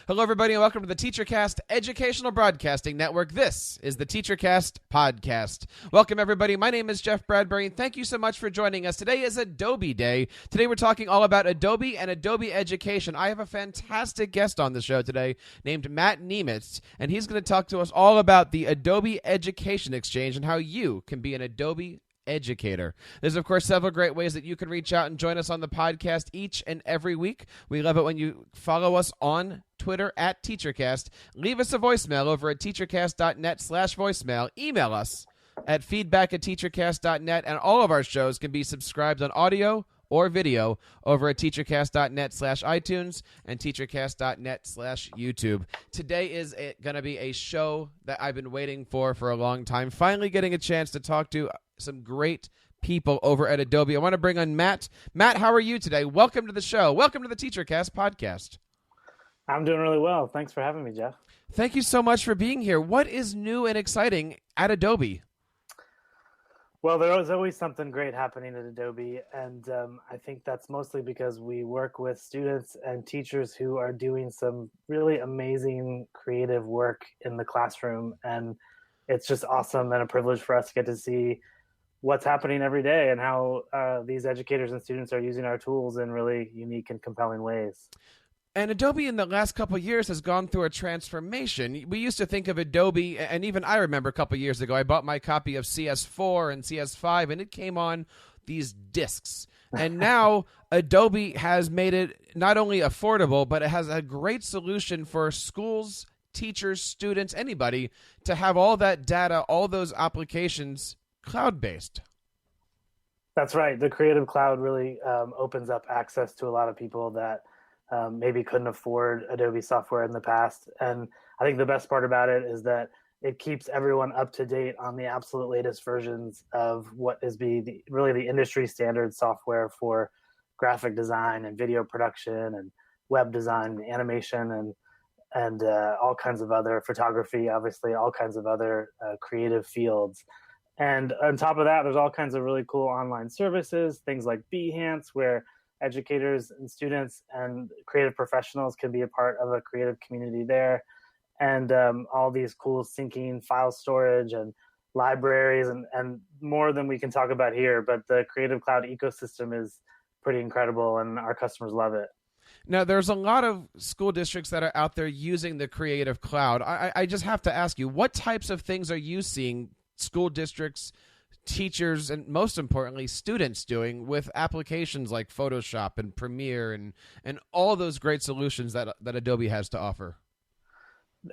Hello, everybody, and welcome to the TeacherCast Educational Broadcasting Network. This is the TeacherCast Podcast. Welcome, everybody. My name is Jeff Bradbury, and thank you so much for joining us. Today is Adobe Day. Today we're talking all about Adobe and Adobe Education. I have a fantastic guest on the show today named Matt Niemitz, and he's going to talk to us all about the Adobe Education Exchange and how you can be an Adobe educator. There's, of course, several great ways that you can reach out and join us on the podcast each and every week. We love it when you follow us on Twitter at TeacherCast. Leave us a voicemail over at teachercast.net/voicemail. Email us at feedback@teachercast.net, and all of our shows can be subscribed on audio or video over at teachercast.net/iTunes and teachercast.net/YouTube. Today is going to be a show that I've been waiting for a long time, finally getting a chance to talk to some great people over at Adobe. I want to bring on Matt. Matt, how are you today? Welcome to the show. Welcome to the TeacherCast podcast. I'm doing really well. Thanks for having me, Jeff. Thank you so much for being here. What is new and exciting at Adobe? Well, there is always something great happening at Adobe, and I think that's mostly because we work with students and teachers who are doing some really amazing creative work in the classroom, and it's just awesome and a privilege for us to get to see what's happening every day and how these educators and students are using our tools in really unique and compelling ways. And Adobe in the last couple of years has gone through a transformation. We used to think of Adobe, and even I remember a couple of years ago, I bought my copy of CS4 and CS5, and it came on these discs. And now Adobe has made it not only affordable, but it has a great solution for schools, teachers, students, anybody to have all that data, all those applications cloud-based. That's right. The Creative Cloud really opens up access to a lot of people that maybe couldn't afford Adobe software in the past. And I think the best part about it is that it keeps everyone up to date on the absolute latest versions of what is really the industry standard software for graphic design and video production and web design and animation and all kinds of other photography, obviously all kinds of other creative fields. And on top of that, there's all kinds of really cool online services, things like Behance, where educators and students and creative professionals can be a part of a creative community there. And all these cool syncing file storage and libraries and more than we can talk about here. But the Creative Cloud ecosystem is pretty incredible and our customers love it. Now, there's a lot of school districts that are out there using the Creative Cloud. I just have to ask you, what types of things are you seeing school districts, teachers, and most importantly, students doing with applications like Photoshop and Premiere and all those great solutions that Adobe has to offer?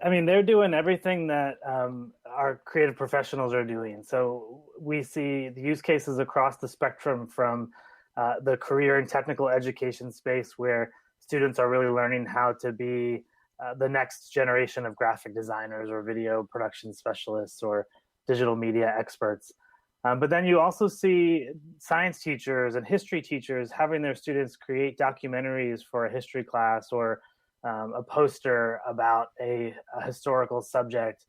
I mean, they're doing everything that our creative professionals are doing. So we see the use cases across the spectrum from the career and technical education space where students are really learning how to be the next generation of graphic designers or video production specialists or digital media experts. But then you also see science teachers and history teachers having their students create documentaries for a history class or a poster about a historical subject,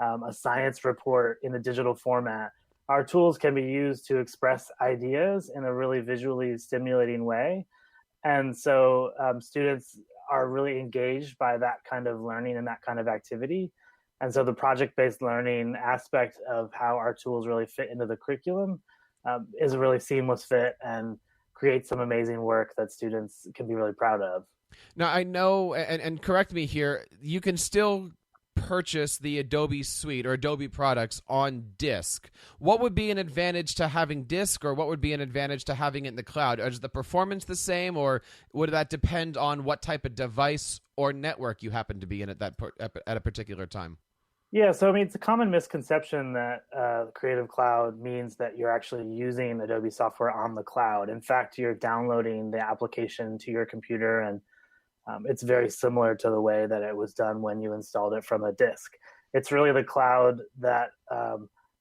a science report in a digital format. Our tools can be used to express ideas in a really visually stimulating way. And so students are really engaged by that kind of learning and that kind of activity. And so the project-based learning aspect of how our tools really fit into the curriculum is a really seamless fit and creates some amazing work that students can be really proud of. Now, I know, and correct me here, you can still purchase the Adobe suite or Adobe products on disk. What would be an advantage to having disk, or what would be an advantage to having it in the cloud? Is the performance the same, or would that depend on what type of device or network you happen to be in at a particular time? Yeah, so I mean, it's a common misconception that Creative Cloud means that you're actually using Adobe software on the cloud. In fact, you're downloading the application to your computer, and it's very similar to the way that it was done when you installed it from a disk. It's really the cloud that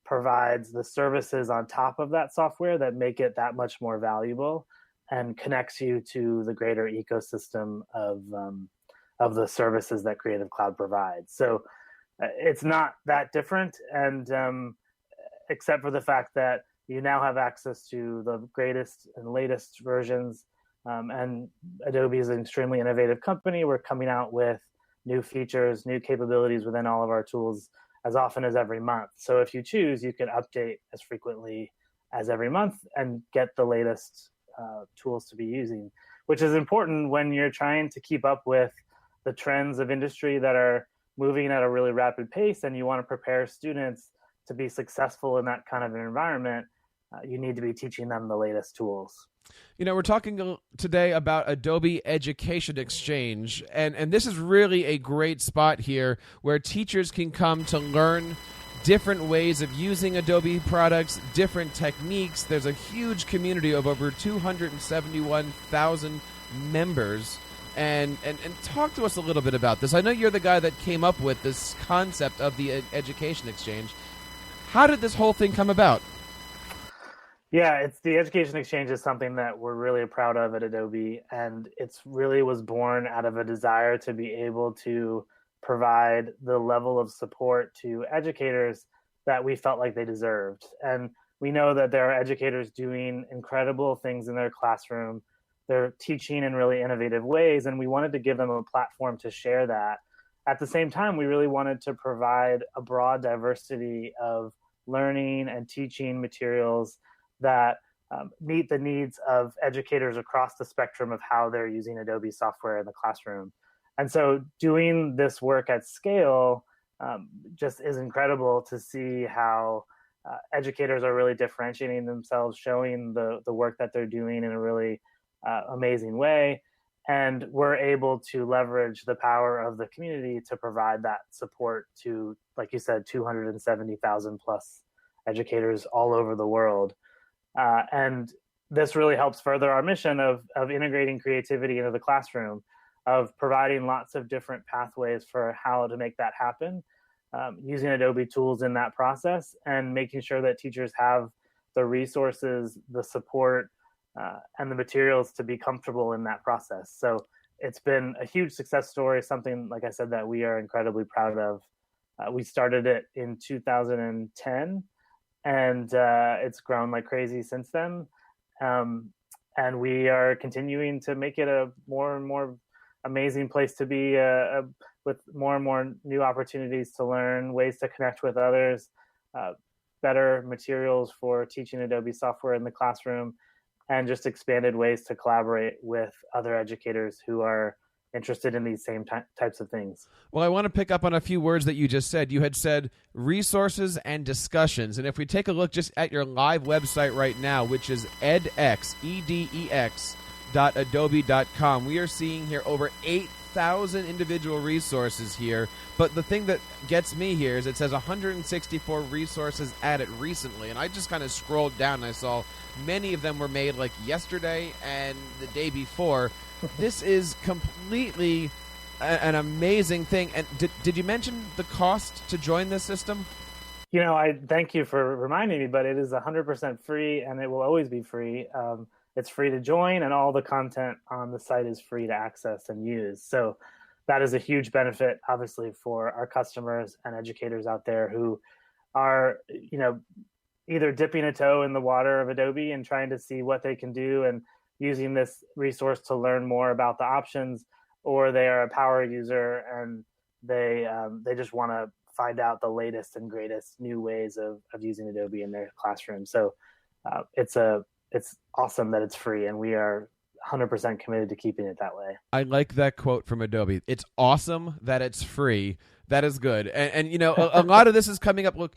provides the services on top of that software that make it that much more valuable and connects you to the greater ecosystem of the services that Creative Cloud provides. So it's not that different, and except for the fact that you now have access to the greatest and latest versions. And Adobe is an extremely innovative company. We're coming out with new features, new capabilities within all of our tools as often as every month. So if you choose, you can update as frequently as every month and get the latest tools to be using, which is important when you're trying to keep up with the trends of industry that are moving at a really rapid pace, and you want to prepare students to be successful in that kind of an environment. You need to be teaching them the latest tools. We're talking today about Adobe Education Exchange, and this is really a great spot here where teachers can come to learn different ways of using Adobe products, different techniques. There's a huge community of over 271,000 members. And talk to us a little bit about this. I know you're the guy that came up with this concept of the Education Exchange. How did this whole thing come about? Yeah, it's the Education Exchange is something that we're really proud of at Adobe, and it's really was born out of a desire to be able to provide the level of support to educators that we felt like they deserved. And we know that there are educators doing incredible things in their classroom. They're teaching in really innovative ways, and we wanted to give them a platform to share that. At the same time, we really wanted to provide a broad diversity of learning and teaching materials that meet the needs of educators across the spectrum of how they're using Adobe software in the classroom. And so doing this work at scale just is incredible to see how educators are really differentiating themselves, showing the work that they're doing in a really amazing way. And we're able to leverage the power of the community to provide that support to, like you said, 270,000 plus educators all over the world. And this really helps further our mission of integrating creativity into the classroom, of providing lots of different pathways for how to make that happen, using Adobe tools in that process, and making sure that teachers have the resources, the support, and the materials to be comfortable in that process. So it's been a huge success story, something, like I said, that we are incredibly proud of. We started it in 2010, and it's grown like crazy since then. And we are continuing to make it a more and more amazing place to be, with more and more new opportunities to learn, ways to connect with others, better materials for teaching Adobe software in the classroom, and just expanded ways to collaborate with other educators who are interested in these same types of things. Well, I want to pick up on a few words that you just said. You had said resources and discussions. And if we take a look just at your live website right now, which is edx.adobe.com, we are seeing here over 8,000 individual resources here. But the thing that gets me here is it says 164 resources added recently. And I just kind of scrolled down and I saw many of them were made like yesterday and the day before. This is completely an amazing thing. And did you mention the cost to join this system? I thank you for reminding me, but it is 100% free, and it will always be free. It's free to join, and all the content on the site is free to access and use. So that is a huge benefit, obviously, for our customers and educators out there who are, either dipping a toe in the water of Adobe and trying to see what they can do and using this resource to learn more about the options, or they are a power user and they just want to find out the latest and greatest new ways of using Adobe in their classroom. So it's awesome that it's free, and we are 100% committed to keeping it that way. I like that quote from Adobe. It's awesome that it's free. That is good. And a lot of this is coming up. Look,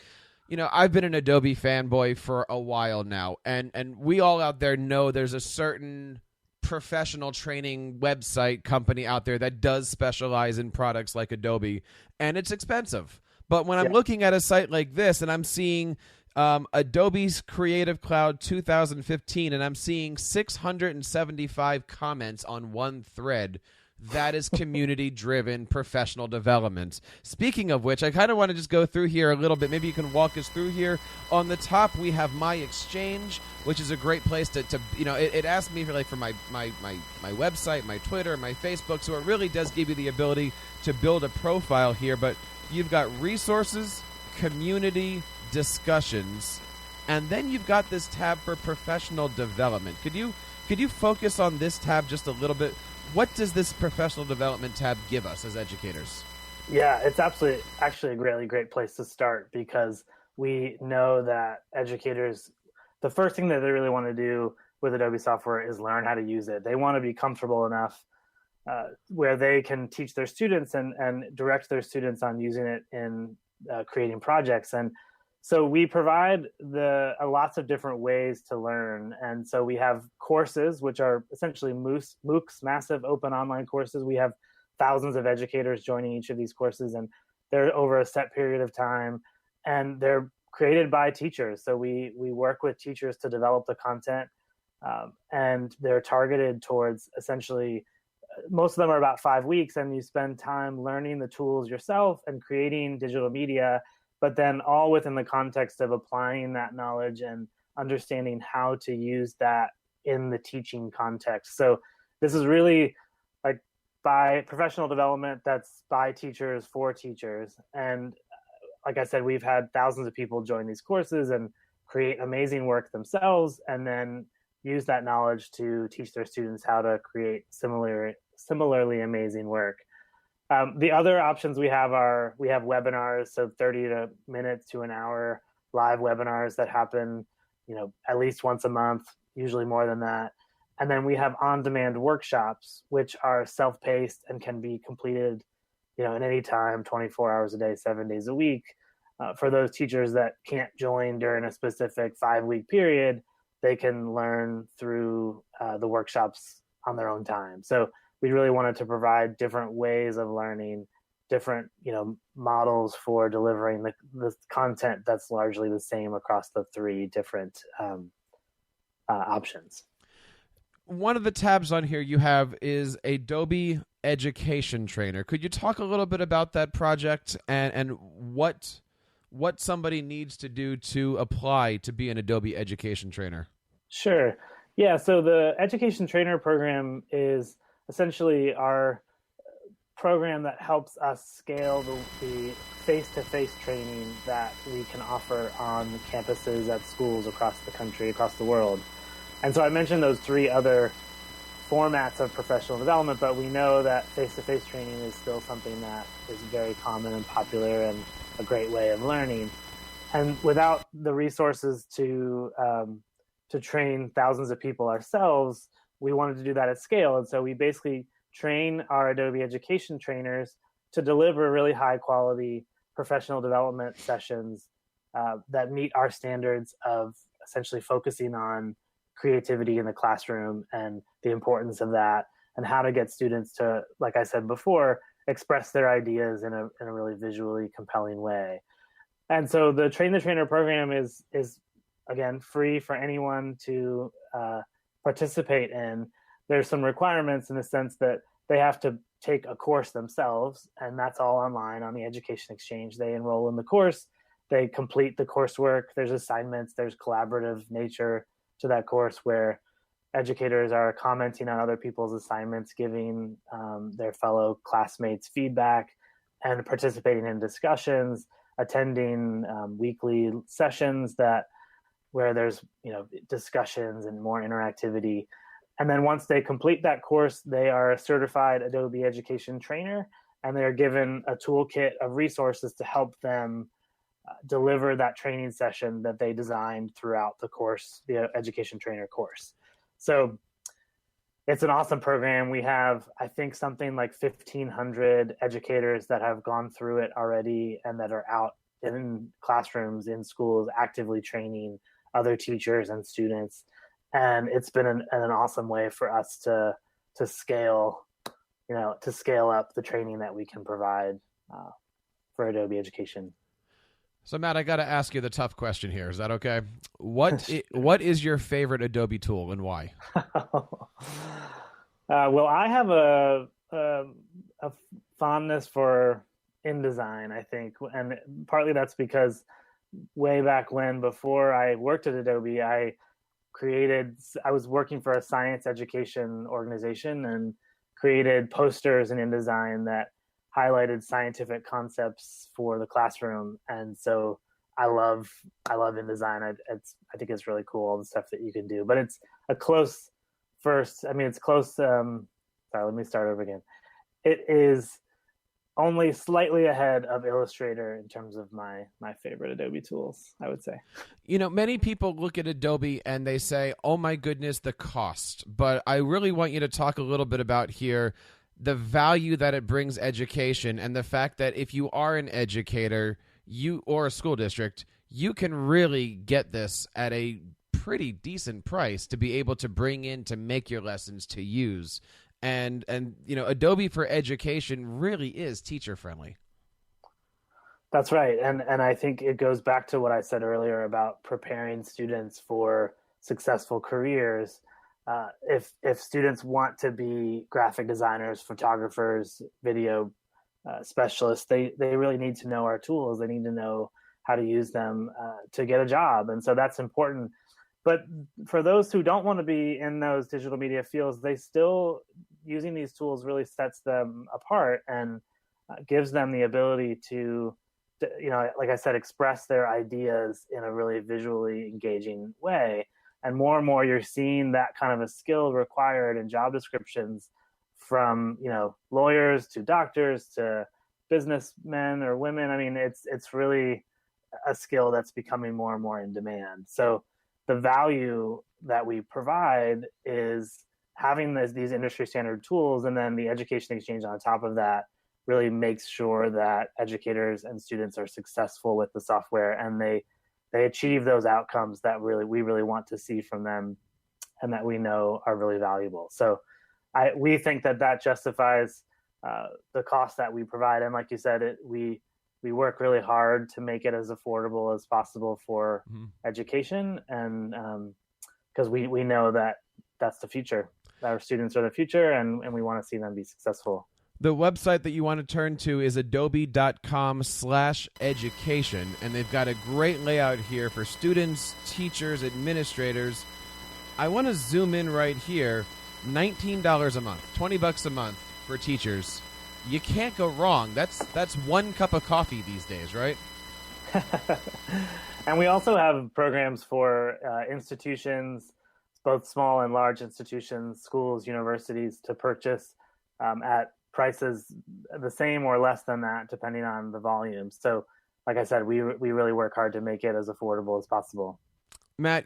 I've been an Adobe fanboy for a while now, and we all out there know there's a certain professional training website company out there that does specialize in products like Adobe, and it's expensive. But when I'm looking at a site like this and I'm seeing Adobe's Creative Cloud 2015, and I'm seeing 675 comments on one thread, that is community-driven professional development. Speaking of which, I kind of want to just go through here a little bit. Maybe you can walk us through here. On the top, we have My Exchange, which is a great place to it asks me for my website, my Twitter, my Facebook, so it really does give you the ability to build a profile here. But you've got resources, community, discussions, and then you've got this tab for professional development. Could you focus on this tab just a little bit? What does this professional development tab give us as educators? Yeah, it's actually a really great place to start because we know that educators, the first thing that they really want to do with Adobe software is learn how to use it. They want to be comfortable enough where they can teach their students and direct their students on using it in creating projects. And so we provide lots of different ways to learn. And so we have courses, which are essentially MOOCs, massive open online courses. We have thousands of educators joining each of these courses, and they're over a set period of time, and they're created by teachers. So we work with teachers to develop the content, and they're targeted towards essentially, most of them are about 5 weeks, and you spend time learning the tools yourself and creating digital media, but then all within the context of applying that knowledge and understanding how to use that in the teaching context. So this is really like by professional development that's by teachers for teachers. And like I said, we've had thousands of people join these courses and create amazing work themselves, and then use that knowledge to teach their students how to create similarly amazing work. The other options we have webinars, so 30 minutes to an hour live webinars that happen, at least once a month, usually more than that. And then we have on-demand workshops, which are self-paced and can be completed, at any time, 24 hours a day, 7 days a week. For those teachers that can't join during a specific 5-week period, they can learn through the workshops on their own time. So we really wanted to provide different ways of learning, different models for delivering the content that's largely the same across the 3 different options. One of the tabs on here you have is Adobe Education Trainer. Could you talk a little bit about that project and what somebody needs to do to apply to be an Adobe Education Trainer? Sure. Yeah, so the Education Trainer program is essentially our program that helps us scale the face-to-face training that we can offer on campuses at schools across the country, across the world. And so I mentioned those 3 other formats of professional development, but we know that face-to-face training is still something that is very common and popular and a great way of learning. And without the resources to train thousands of people ourselves, we wanted to do that at scale. And so we basically train our Adobe Education trainers to deliver really high quality professional development sessions that meet our standards of essentially focusing on creativity in the classroom and the importance of that, and how to get students to, like I said before, express their ideas in a really visually compelling way. And so the Train the Trainer program is again free for anyone to participate in. There's some requirements in the sense that they have to take a course themselves, and that's all online on the Education Exchange. They enroll in the course, they complete the coursework, there's assignments, there's collaborative nature to that course where educators are commenting on other people's assignments, giving their fellow classmates feedback, and participating in discussions, attending weekly sessions where there's discussions and more interactivity. And then once they complete that course, they are a certified Adobe Education Trainer, and they're given a toolkit of resources to help them deliver that training session that they designed throughout the course, the Education Trainer course. So it's an awesome program. We have, I think, something like 1,500 educators that have gone through it already and that are out in classrooms, in schools, actively training other teachers and students. And it's been an awesome way for us to scale, to scale up the training that we can provide for Adobe Education. So, Matt, I got to ask you the tough question here. Is that okay? What is your favorite Adobe tool and why? Well, I have a fondness for InDesign, I think. And partly that's because way back when, before I worked at Adobe, I was working for a science education organization and created posters in InDesign that highlighted scientific concepts for the classroom. And so I love InDesign. I think it's really cool, all the stuff that you can do, but it's a close first. I mean, it's close sorry, let me start over again. It is only slightly ahead of Illustrator in terms of my favorite Adobe tools, I would say. Many people look at Adobe and they say, oh my goodness, the cost. But I really want you to talk a little bit about here the value that it brings education, and the fact that if you are an educator or a school district, you can really get this at a pretty decent price to be able to bring in to make your lessons to use. And Adobe for Education really is teacher friendly. That's right. And I think it goes back to what I said earlier about preparing students for successful careers. If students want to be graphic designers, photographers, video specialists, they really need to know our tools. They need to know how to use them to get a job. And so that's important. But for those who don't want to be in those digital media fields, they still, using these tools really sets them apart and gives them the ability to, like I said, express their ideas in a really visually engaging way. And more you're seeing that kind of a skill required in job descriptions from, lawyers to doctors to businessmen or women. I mean, it's really a skill that's becoming more and more in demand. So the value that we provide is having these industry standard tools, and then the Education Exchange on top of that really makes sure that educators and students are successful with the software, and they achieve those outcomes that we really want to see from them and that we know are really valuable. So we think that justifies the cost that we provide. And like you said, we work really hard to make it as affordable as possible for education. And because we know that that's the future. Our students are the future, and we want to see them be successful. The website that you want to turn to is adobe.com/education, and they've got a great layout here for students, teachers, administrators. I want to zoom in right here. $19 a month, $20 a month for teachers. You can't go wrong. That's one cup of coffee these days, right? And we also have programs for institutions, both small and large institutions, schools, universities, to purchase at prices the same or less than that, depending on the volume. So, like I said, we really work hard to make it as affordable as possible. Matt,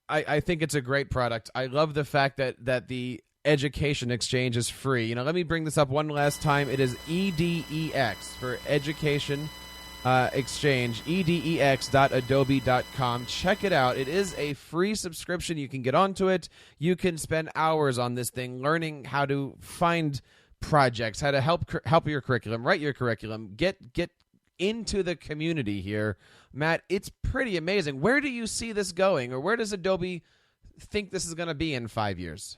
I think it's a great product. I love the fact that the Education Exchange is free. Let me bring this up one last time. It is EDEX for Education Exchange, edex.adobe.com. Check it out. It is a free subscription. You can get onto it. You can spend hours on this thing learning how to find projects, how to help your curriculum, write your curriculum, get into the community here. Matt, it's pretty amazing. Where do you see this going, or where does Adobe think this is going to be in 5 years?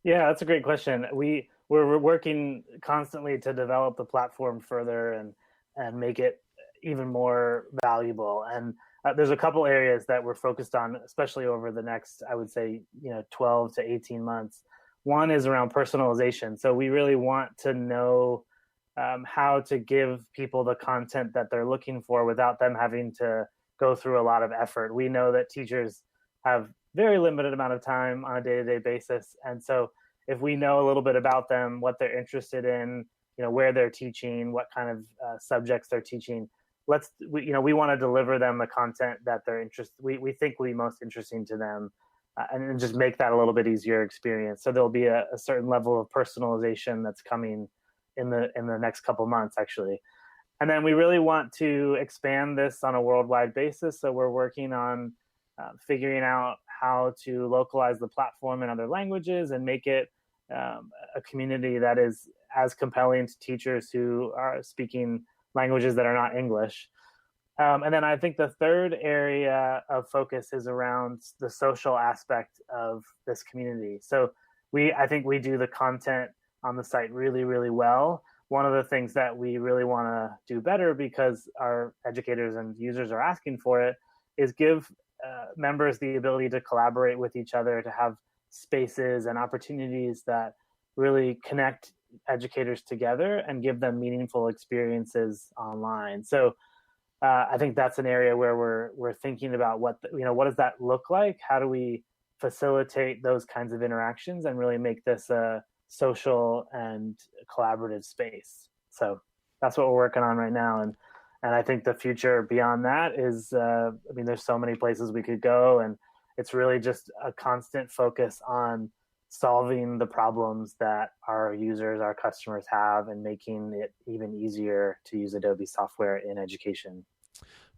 Yeah, that's a great question. We're working constantly to develop the platform further and make it even more valuable. And there's a couple areas that we're focused on, especially over the next, I would say, 12 to 18 months. One is around personalization. So we really want to know how to give people the content that they're looking for without them having to go through a lot of effort. We know that teachers have very limited amount of time on a day-to-day basis. And so if we know a little bit about them, what they're interested in, where they're teaching, what kind of subjects they're teaching, we want to deliver them the content that they're interested. We think will be most interesting to them, and just make that a little bit easier experience. So there'll be a certain level of personalization that's coming in the next couple months, actually. And then we really want to expand this on a worldwide basis. So we're working on figuring out how to localize the platform in other languages and make it a community that is as compelling to teachers who are speaking languages that are not English. And then I think the third area of focus is around the social aspect of this community. So I think we do the content on the site really, really well. One of the things that we really want to do better, because our educators and users are asking for it, is give members the ability to collaborate with each other, to have spaces and opportunities that really connect educators together and give them meaningful experiences online. So I think that's an area where we're thinking about what does that look like? How do we facilitate those kinds of interactions and really make this a social and collaborative space. So that's what we're working on right now. And I think the future beyond that is, there's so many places we could go, and it's really just a constant focus on solving the problems that our users, our customers have, and making it even easier to use Adobe software in education.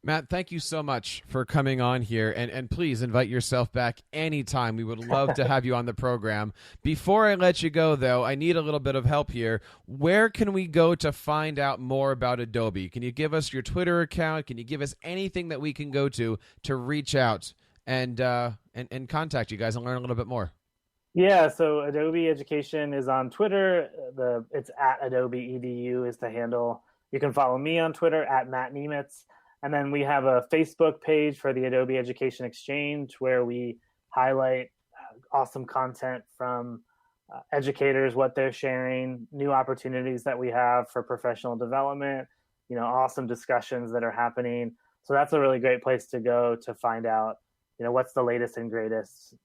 Matt, thank you so much for coming on here, and please invite yourself back anytime. We would love to have you on the program. Before I let you go, though, I need a little bit of help here. Where can we go to find out more about Adobe? Can you give us your Twitter account? Can you give us anything that we can go to reach out and contact you guys and learn a little bit more? Yeah, so Adobe Education is on Twitter. It's at Adobe EDU is the handle. You can follow me on Twitter at Matt Niemitz. And then we have a Facebook page for the Adobe Education Exchange where we highlight awesome content from educators, what they're sharing, new opportunities that we have for professional development, awesome discussions that are happening. So that's a really great place to go to find out, what's the latest and greatest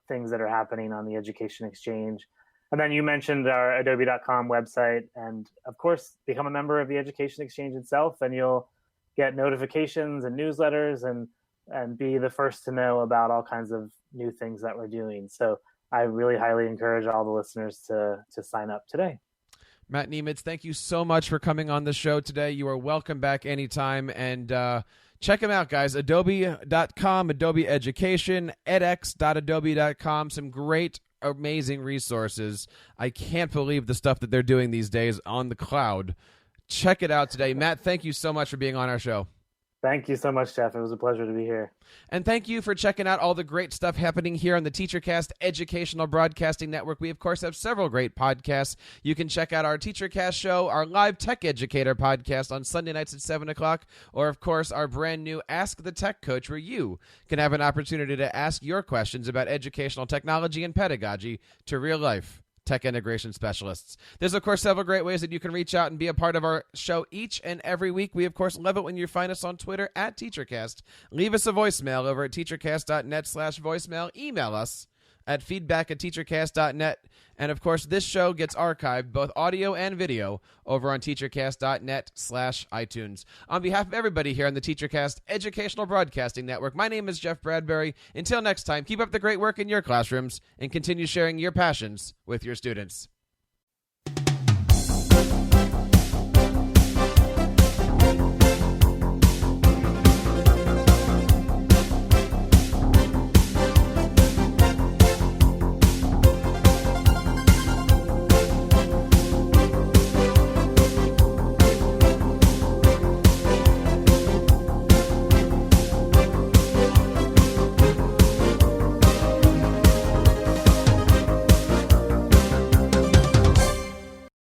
things that are happening on the Education Exchange. And then you mentioned our adobe.com website, and of course, become a member of the Education Exchange itself, and you'll get notifications and newsletters and be the first to know about all kinds of new things that we're doing. So I really highly encourage all the listeners to sign up today. Matt Niemitz, thank you so much for coming on the show today. You are welcome back anytime. And check them out, guys. Adobe.com, Adobe Education, edx.adobe.com. Some great, amazing resources. I can't believe the stuff that they're doing these days on the cloud. Check it out today. Matt, thank you so much for being on our show. Thank you so much, Jeff. It was a pleasure to be here. And thank you for checking out all the great stuff happening here on the TeacherCast Educational Broadcasting Network. We, of course, have several great podcasts. You can check out our TeacherCast show, our live Tech Educator podcast on Sunday nights at 7 o'clock, or, of course, our brand new Ask the Tech Coach, where you can have an opportunity to ask your questions about educational technology and pedagogy to real-life tech integration specialists. There's, of course, several great ways that you can reach out and be a part of our show each and every week. We, of course, love it when you find us on Twitter at TeacherCast. Leave us a voicemail over at teachercast.net/voicemail. Email us at feedback@teachercast.net. And, of course, this show gets archived, both audio and video, over on teachercast.net/iTunes. On behalf of everybody here on the TeacherCast Educational Broadcasting Network, my name is Jeff Bradbury. Until next time, keep up the great work in your classrooms and continue sharing your passions with your students.